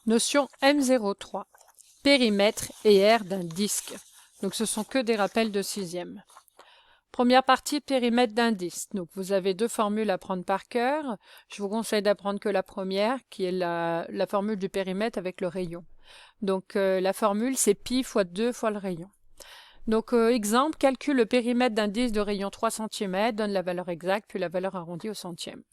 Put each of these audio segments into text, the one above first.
Notion M03. Périmètre et aire d'un disque. Donc ce sont que des rappels de 6e. Première partie, périmètre d'un disque. Donc vous avez 2 formules à prendre par cœur. Je vous conseille d'apprendre que la première, qui est la formule du périmètre avec le rayon. Donc la formule, c'est pi fois 2 fois le rayon. Donc exemple, calcule le périmètre d'un disque de rayon 3 cm, donne la valeur exacte, puis la valeur arrondie au centième.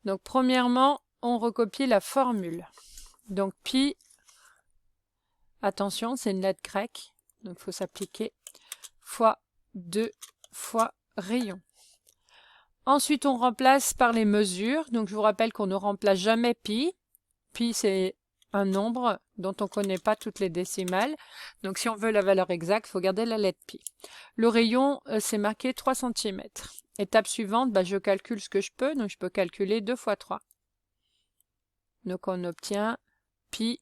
Donc premièrement, on recopie la formule. Donc pi, attention, c'est une lettre grecque, donc il faut s'appliquer, fois 2 fois rayon. Ensuite, on remplace par les mesures. Donc je vous rappelle qu'on ne remplace jamais pi. Pi, c'est un nombre dont on ne connaît pas toutes les décimales. Donc si on veut la valeur exacte, il faut garder la lettre pi. Le rayon, c'est marqué 3 cm. Étape suivante, je calcule ce que je peux. Donc je peux calculer 2 fois 3. Donc on obtient pi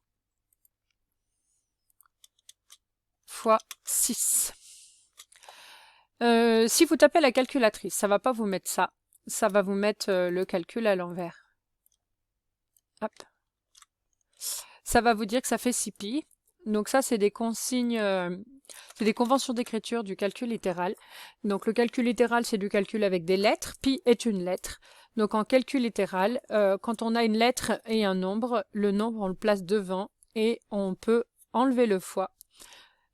fois 6. Si vous tapez la calculatrice, ça ne va pas vous mettre ça. Ça va vous mettre le calcul à l'envers. Hop. Ça va vous dire que ça fait 6 pi. Donc ça, c'est des consignes, c'est des conventions d'écriture du calcul littéral. Donc le calcul littéral, c'est du calcul avec des lettres. Pi est une lettre. Donc en calcul littéral, quand on a une lettre et un nombre, le nombre, on le place devant et on peut enlever le fois.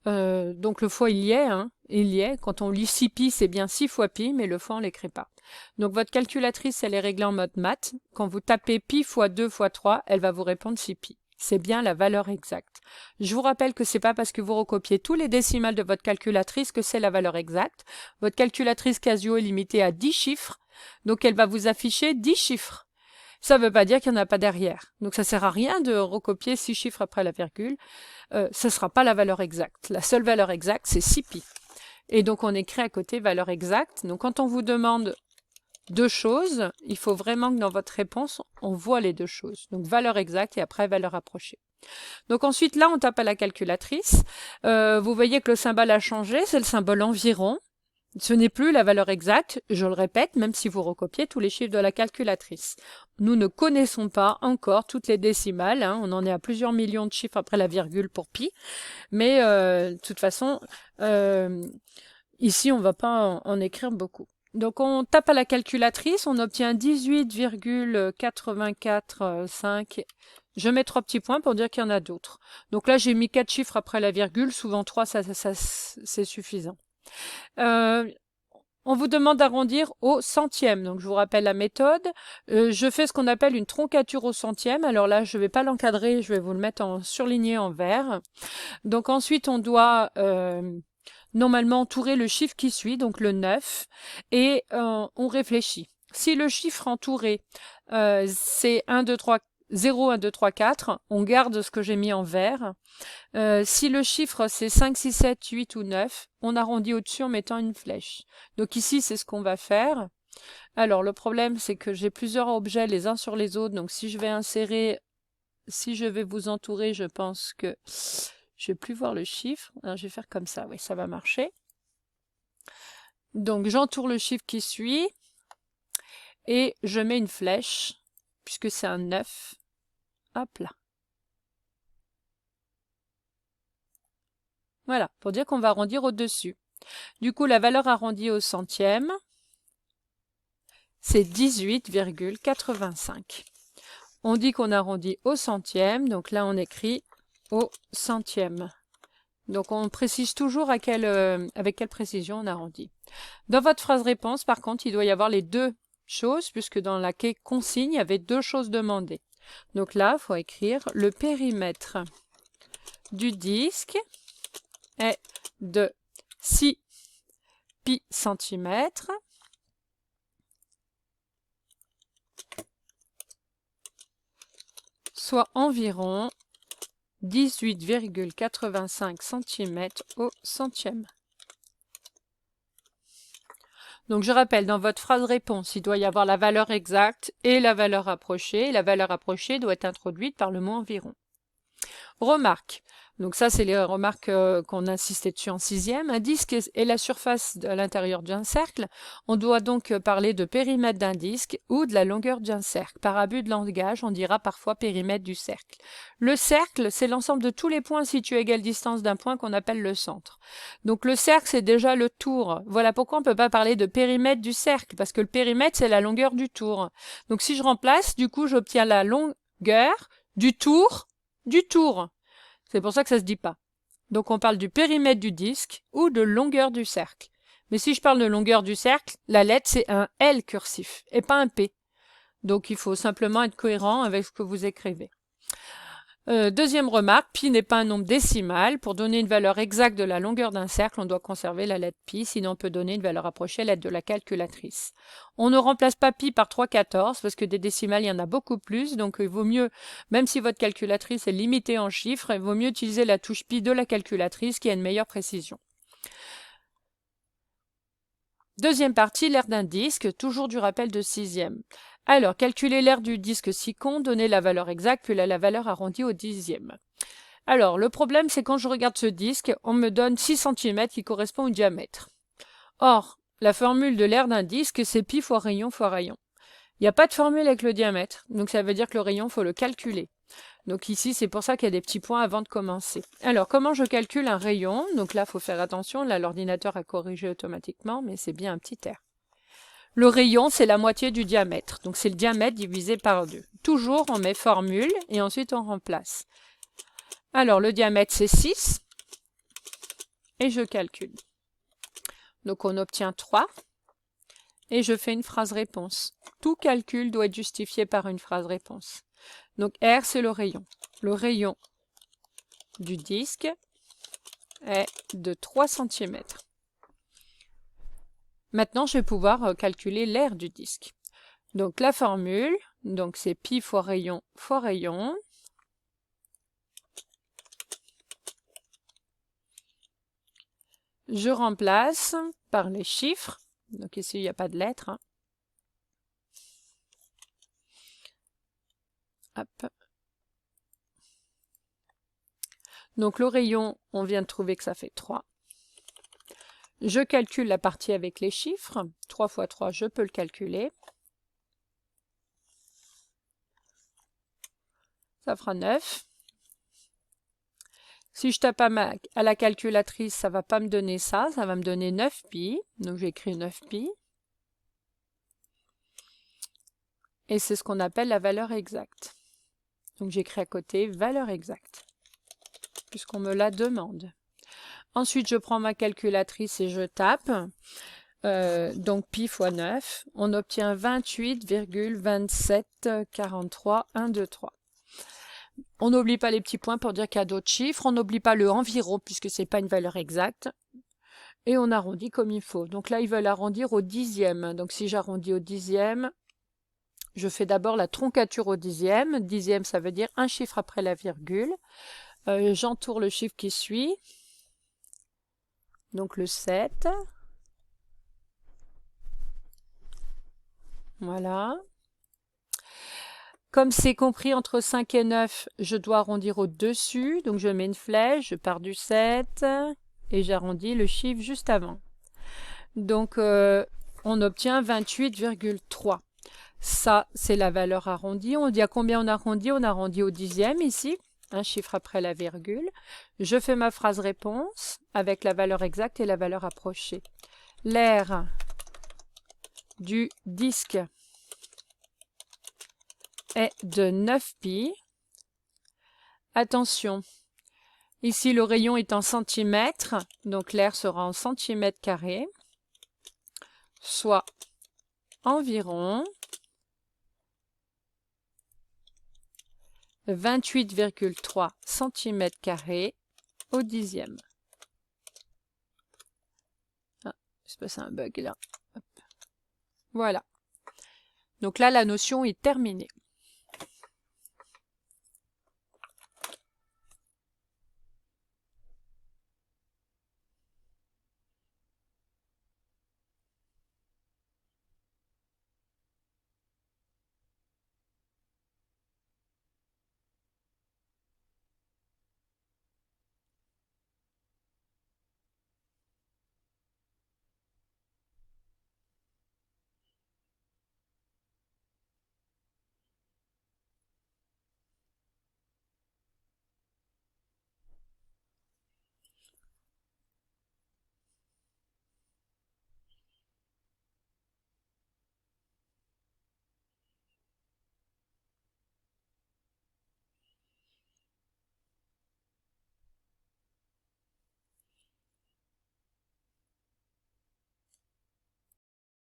Donc le fois, il y est, hein, il y est. Quand on lit 6 pi, c'est bien 6 fois pi, mais le fois, on ne l'écrit pas. Donc votre calculatrice, elle est réglée en mode maths. Quand vous tapez pi fois 2 fois 3, elle va vous répondre 6 pi. C'est bien la valeur exacte. Je vous rappelle que c'est pas parce que vous recopiez tous les décimales de votre calculatrice que c'est la valeur exacte. Votre calculatrice Casio est limitée à 10 chiffres, donc elle va vous afficher 10 chiffres. Ça ne veut pas dire qu'il n'y en a pas derrière. Donc ça ne sert à rien de recopier 6 chiffres après la virgule. Ce ne sera pas la valeur exacte. La seule valeur exacte, c'est 6 pi. Et donc on écrit à côté valeur exacte. Donc quand on vous demande 2 choses, il faut vraiment que dans votre réponse, on voit les 2 choses. Donc valeur exacte et après valeur approchée. Donc ensuite, là, on tape à la calculatrice. Vous voyez que le symbole a changé, c'est le symbole environ. Ce n'est plus la valeur exacte, je le répète, même si vous recopiez tous les chiffres de la calculatrice. Nous ne connaissons pas encore toutes les décimales, hein, on en est à plusieurs millions de chiffres après la virgule pour pi, mais de toute façon, ici on ne va pas en écrire beaucoup. Donc on tape à la calculatrice, on obtient 18,845. Je mets 3 petits points pour dire qu'il y en a d'autres. Donc là j'ai mis 4 chiffres après la virgule, souvent 3 c'est suffisant. On vous demande d'arrondir au centième. Donc, je vous rappelle la méthode. Je fais ce qu'on appelle une troncature au centième. Alors là, je ne vais pas l'encadrer, je vais vous le mettre en surligné en vert. Donc ensuite, on doit normalement entourer le chiffre qui suit, donc le 9, et on réfléchit. Si le chiffre entouré, c'est 1, 2, 3, 0, 1, 2, 3, 4, on garde ce que j'ai mis en vert. Si le chiffre c'est 5, 6, 7, 8 ou 9, on arrondit au-dessus en mettant une flèche. Donc ici, c'est ce qu'on va faire. Alors le problème, c'est que j'ai plusieurs objets les uns sur les autres. Donc si je vais insérer, si je vais vous entourer, je pense que je vais plus voir le chiffre. Alors, je vais faire comme ça, oui, ça va marcher. Donc j'entoure le chiffre qui suit et je mets une flèche, puisque c'est un 9. Hop là. Voilà, pour dire qu'on va arrondir au-dessus. Du coup, la valeur arrondie au centième, c'est 18,85. On dit qu'on arrondit au centième, donc là on écrit au centième. Donc on précise toujours avec quelle précision on arrondit. Dans votre phrase réponse, par contre, il doit y avoir les 2 choses, puisque dans la consigne, il y avait 2 choses demandées. Donc là, il faut écrire le périmètre du disque est de 6 pi centimètres, soit environ 18,85 cm au centième. Donc je rappelle, dans votre phrase réponse, il doit y avoir la valeur exacte et la valeur approchée. La valeur approchée doit être introduite par le mot environ. Remarque. Donc ça, c'est les remarques qu'on insistait dessus en sixième. Un disque est la surface à l'intérieur d'un cercle. On doit donc parler de périmètre d'un disque ou de la longueur d'un cercle. Par abus de langage, on dira parfois périmètre du cercle. Le cercle, c'est l'ensemble de tous les points situés à égale distance d'un point qu'on appelle le centre. Donc le cercle, c'est déjà le tour. Voilà pourquoi on ne peut pas parler de périmètre du cercle, parce que le périmètre, c'est la longueur du tour. Donc si je remplace, du coup, j'obtiens la longueur du tour du tour. C'est pour ça que ça se dit pas. Donc on parle du périmètre du disque ou de longueur du cercle. Mais si je parle de longueur du cercle, la lettre c'est un L cursif et pas un P. Donc il faut simplement être cohérent avec ce que vous écrivez. Deuxième remarque, pi n'est pas un nombre décimal. Pour donner une valeur exacte de la longueur d'un cercle, on doit conserver la lettre pi, sinon on peut donner une valeur approchée à l'aide de la calculatrice. On ne remplace pas pi par 3,14 parce que des décimales, il y en a beaucoup plus, donc il vaut mieux, même si votre calculatrice est limitée en chiffres, il vaut mieux utiliser la touche pi de la calculatrice qui a une meilleure précision. Deuxième partie, l'aire d'un disque, toujours du rappel de sixième. Alors, calculer l'aire du disque SICON, donner la valeur exacte, puis la valeur arrondie au dixième. Alors, le problème, c'est quand je regarde ce disque, on me donne 6 cm qui correspond au diamètre. Or, la formule de l'aire d'un disque, c'est pi fois rayon fois rayon. Il n'y a pas de formule avec le diamètre, donc ça veut dire que le rayon, il faut le calculer. Donc ici, c'est pour ça qu'il y a des petits points avant de commencer. Alors, comment je calcule un rayon? Donc là, il faut faire attention. Là, l'ordinateur a corrigé automatiquement, mais c'est bien un petit R. Le rayon, c'est la moitié du diamètre. Donc, c'est le diamètre divisé par 2. Toujours, on met formule et ensuite, on remplace. Alors, le diamètre, c'est 6. Et je calcule. Donc, on obtient 3. Et je fais une phrase réponse. Tout calcul doit être justifié par une phrase réponse. Donc R, c'est le rayon. Le rayon du disque est de 3 cm. Maintenant, je vais pouvoir calculer l'aire du disque. Donc la formule, donc c'est pi fois rayon fois rayon. Je remplace par les chiffres. Donc ici, il n'y a pas de lettres. Hein. Hop. Donc le rayon, on vient de trouver que ça fait 3. Je calcule la partie avec les chiffres. 3 fois 3, je peux le calculer. Ça fera 9. Si je tape à la calculatrice, ça ne va pas me donner ça. Ça va me donner 9 pi. Donc j'écris 9 pi. Et c'est ce qu'on appelle la valeur exacte. Donc j'écris à côté valeur exacte, puisqu'on me la demande. Ensuite, je prends ma calculatrice et je tape. Donc pi fois 9, on obtient 28,2743,123. On n'oublie pas les petits points pour dire qu'il y a d'autres chiffres. On n'oublie pas le environ, puisque ce n'est pas une valeur exacte. Et on arrondit comme il faut. Donc là, ils veulent arrondir au dixième. Donc si j'arrondis au dixième, je fais d'abord la troncature au dixième. Dixième, ça veut dire un chiffre après la virgule. J'entoure le chiffre qui suit. Donc le 7. Voilà. Comme c'est compris entre 5 et 9, je dois arrondir au-dessus. Donc je mets une flèche, je pars du 7 et j'arrondis le chiffre juste avant. Donc on obtient 28,3. Ça, c'est la valeur arrondie. On dit à combien on arrondit? On arrondit au dixième ici, un chiffre après la virgule. Je fais ma phrase réponse avec la valeur exacte et la valeur approchée. L'aire du disque est de 9 pi. Attention, ici le rayon est en centimètres, donc l'aire sera en centimètres carrés, soit environ 28,3 cm² au dixième. Ah, il se passe un bug là. Hop. Voilà. Donc là, la notion est terminée.